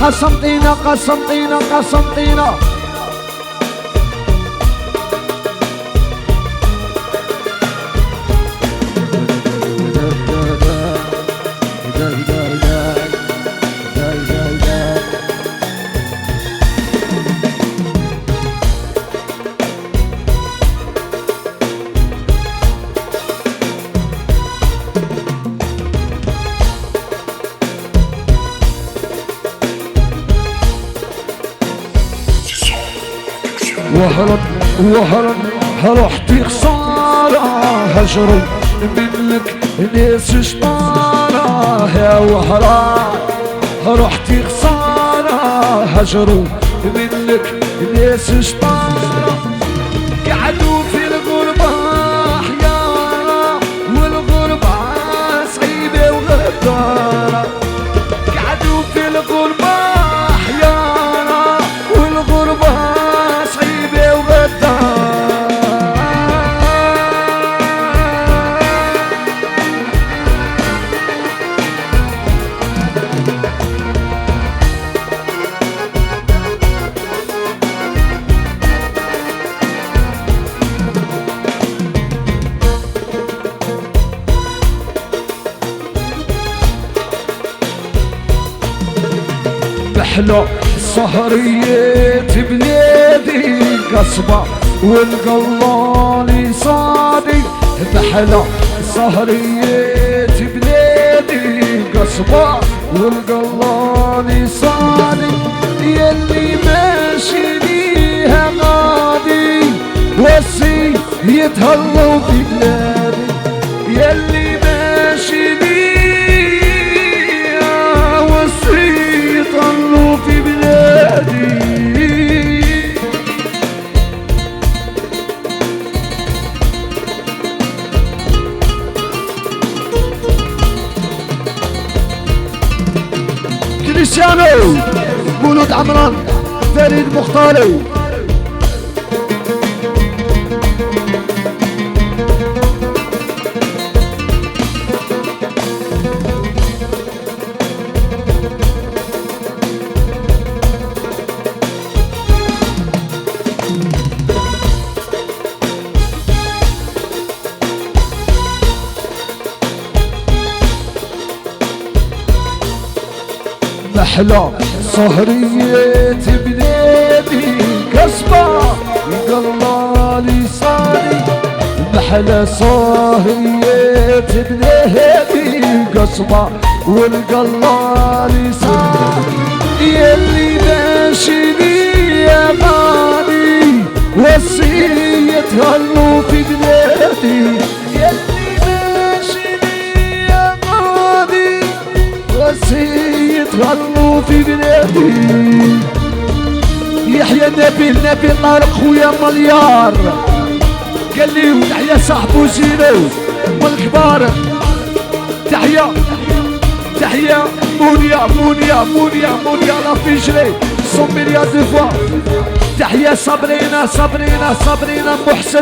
قسمتينا قسمتينا قسمتينا وهرب رحتي خسارة هجروا منك ناس شطارة يا وهرب رحتي خسارة هجروا منك ناس شطارة قعدوا في الغربة حيارة والغربة صعيبة وغدارة قعدوا في الغربة حيارة والغربة محلى سهرية بلادي قصبة والقلالي صادي محلى سهرية بلادي قصبة والقلالي صادي يلي ماشي ليها غادي وسي يتهلوا في بلادي يلي ماشي ليها وسي يتهلوا في بلادي كريستيانو مولود عمران فريد مختاري محلى سهرية بلادي قصبة قلالي صاري محلى سهرية بلادي قصبة والقلالي صاري يلي ماشي ليا غادي وصية هلو في بلادي يلي ماشي ليا غادي وصية غلوا في بلادي يحيى النبي طارق خويا مليار قال لي تحيا صاحبو زينو والكبار تحيا مونيا لا فيجري صوميليا دو فوا تحيا صابرينا محسن